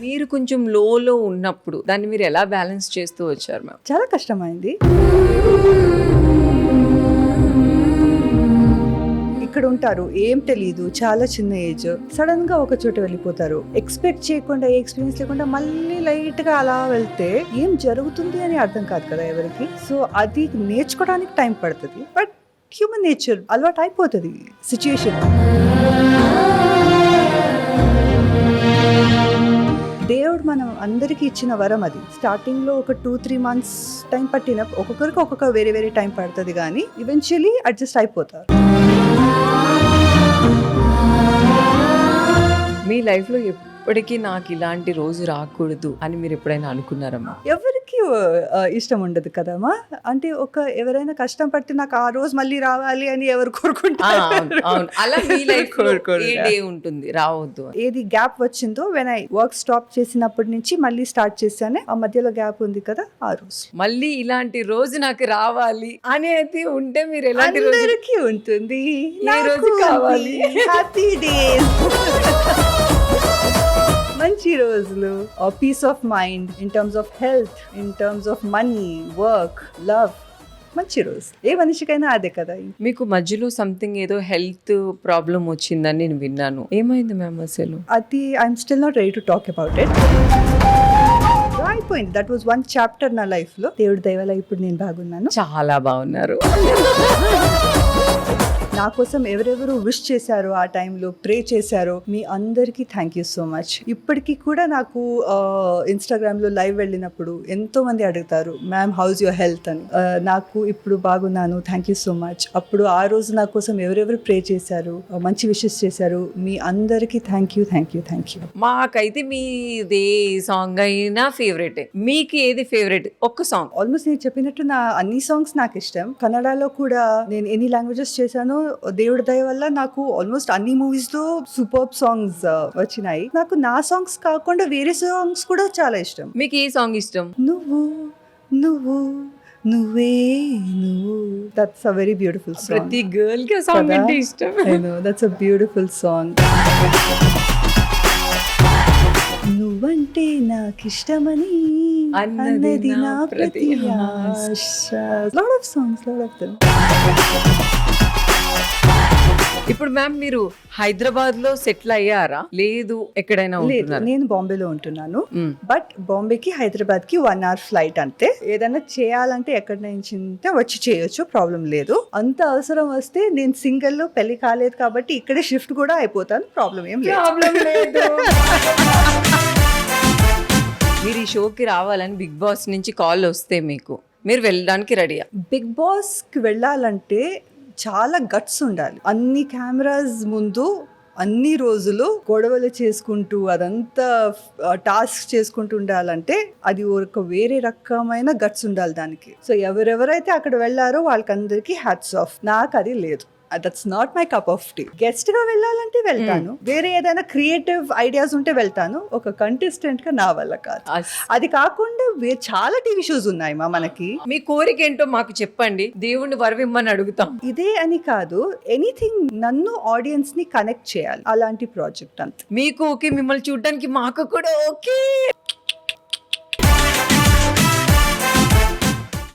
మీరు కొంచెం లోలో ఉన్నప్పుడు దాన్ని మీరు ఎలా బ్యాలెన్స్ చేస్తూ వచ్చారు మ్యామ్? చాలా కష్టమైంది. ఇక్కడ ఉంటారు, ఏం తెలీదు, చాలా చిన్న ఏజ్, సడన్ గా ఒక చోట వెళ్ళిపోతారు, ఎక్స్పెక్ట్ చేయకుండా, ఏ ఎక్స్పీరియన్స్ లేకుండా మళ్ళీ లైట్ గా అలా వెళ్తే ఏం జరుగుతుంది అని అర్థం కాదు కదా ఎవరికి. సో అది నేర్చుకోవడానికి టైం పడుతుంది, బట్ హ్యూమన్ నేచర్ అలవాటు అయిపోతుంది సిచ్యుయేషన్. దేవుడు మనం అందరికీ ఇచ్చిన వరం అది. స్టార్టింగ్ లో ఒక 2-3 months టైం పట్టిన, ఒక్కొక్కరికి ఒక్కొక్క వేరే వేరే టైం పడుతుంది, కానీ ఈవెన్చువల్లీ అడ్జస్ట్ అయిపోతారు. మీ లైఫ్లో ఎప్పటికీ నాకు ఇలాంటి రోజు రాకూడదు అని మీరు ఎప్పుడైనా అనుకున్నారమ్మా? ఎవరికి ఇష్టం ఉండదు కదమ్మా. అంటే ఎవరైనా కష్టం పడితే నాకు ఆ రోజు మళ్ళీ రావాలి అని ఎవరు కోరుకుంటారు? అవును, అలా మీ లైఫ్ ఏ డే ఉంటుంది రావద్దు అని? ఏది గ్యాప్ వచ్చిందో, వెన్ ఐ వర్క్ స్టాప్ చేసినప్పటి నుంచి మళ్ళీ స్టార్ట్ చేశానే, ఆ మధ్యలో గ్యాప్ ఉంది కదా, ఆ రోజు మళ్ళీ ఇలాంటి రోజు నాకు రావాలి అనేది ఉంటే మీరు ఎలాంటి రోజు అందరికీ ఉంటుంది. ఏ రోజు కావాలి? హ్యాపీ డేస్, మంచి రోజులు, peace of mind, in terms of health, in terms of money, work, love, మంచి రోజు ఏ మనిషికైనా అదే కదా. మీకు మధ్యలో సంథింగ్ ఏదో హెల్త్ ప్రాబ్లం వచ్చిందని నేను విన్నాను, ఏమైంది మ్యామ్ అసలు? అది I'm still not ready to talk about it. అయిపోయింది, దట్ వాజ్ వన్ చాప్టర్ నా లైఫ్ లో. దేవుడి దయ వల్ల ఇప్పుడు నేను బాగున్నాను. చాలా బాగున్నారు. నా కోసం ఎవరెవరు విష్ చేశారో, ఆ టైంలో ప్రే చేశారో, మీ అందరికీ థ్యాంక్ యూ సో మచ్. ఇప్పటికీ కూడా నాకు ఇన్స్టాగ్రామ్లో లైవ్ వెళ్ళినప్పుడు ఎంతో మంది అడుగుతారు, మ్యామ్ హౌస్ యువర్ హెల్త్ అని. నాకు ఇప్పుడు బాగున్నాను, థ్యాంక్ యూ సో మచ్. అప్పుడు ఆ రోజు నా కోసం ఎవరెవరు ప్రే చేశారు, మంచి విషెస్ చేశారు, మీ అందరికీ thank you, thank you, thank you. మాకైతే మీదే సాంగ్ అయినా ఫేవరెట్. మీకు ఏది ఫేవరెట్? ఒక్క సాంగ్. ఆల్మోస్ట్ నేను చెప్పినట్టు నా అన్ని సాంగ్స్ నాకు ఇష్టం. కన్నడలో కూడా నేను ఎన్ని లాంగ్వేజెస్ చేశానో, దేవుడి దయ వల్ల నాకు ఆల్మోస్ట్ అన్ని మూవీస్ లో సూపర్ సాంగ్స్ వచ్చినాయి. నాకు నా సాంగ్స్ కాకుండా వేరే సాంగ్స్ కూడా చాలా ఇష్టం. మీకు ఏ సాంగ్ ఇష్టం? నువ్వు నువ్వు నువ్వే నువ్వు, that's a very beautiful song. ప్రతి గర్ల్ కి ఆ సాంగ్ అంటే ఇష్టం. I know, that's a beautiful song. నువ్వంటే నాకిష్టమని అన్నది నా ప్రతి ఆశ. Lot of songs, lot of them. ఇప్పుడు మ్యామ్ మీరు హైదరాబాద్ లో సెటిల్ అయ్యారా? లేదు ఎక్కడైనా లేదు, ఉంటున్నారా? నేను బాంబేలో ఉంటున్నాను. బట్ బాంబేకి హైదరాబాద్ కి 1 hour ఫ్లైట్ అంతే. ఏదైనా చేయాలంటే ఎక్కడి నుంచి వచ్చి చేయొచ్చు, ప్రాబ్లం లేదు. అంత అవసరం వస్తే నేను సింగిల్ లో పెళ్లి కాలేదు కాబట్టి ఇక్కడే షిఫ్ట్ కూడా అయిపోతాను, ప్రాబ్లం ఏం లేదు. మీరు ఈ షోకి రావాలని బిగ్ బాస్ నుంచి కాల్ వస్తే మీరు వెళ్ళడానికి రెడీయా? బిగ్ బాస్ కి వెళ్ళాలంటే చాలా గట్స్ ఉండాలి. అన్ని కెమెరాస్ ముందు అన్ని రోజులు గొడవలు చేసుకుంటూ అదంతా టాస్క్ చేసుకుంటూ ఉండాలంటే అది ఒక వేరే రకమైన గట్స్ ఉండాలి దానికి. సో ఎవరెవరైతే అక్కడ వెళ్ళారో వాళ్ళకందరికీ హ్యాట్స్ ఆఫ్. నాకు అది లేదు, that's not my cup of tea. Guest గా వెళ్ళాలంటే వెళ్తాను, వేరే ఏదైనా క్రియేటివ్ ఐడియాస్ ఉంటే వెళ్తాను, ఒక కంటెస్టెంట్ గా నా వల్ల కాదు. అది కాకుండా చాలా టీవీ షోస్ ఉన్నాయి మనకి. మీ కోరిక ఏంటో మాకు చెప్పండి, దేవుణ్ణి వరవిమ్మని అడుగుతాం. ఇదే అని కాదు, ఎనీథింగ్ నన్ను ఆడియన్స్ ని కనెక్ట్ చేయాలి, అలాంటి ప్రాజెక్ట్ అంతే. మీకు ఓకే, మిమ్మల్ని చూడడానికి మాకు కూడా ఓకే.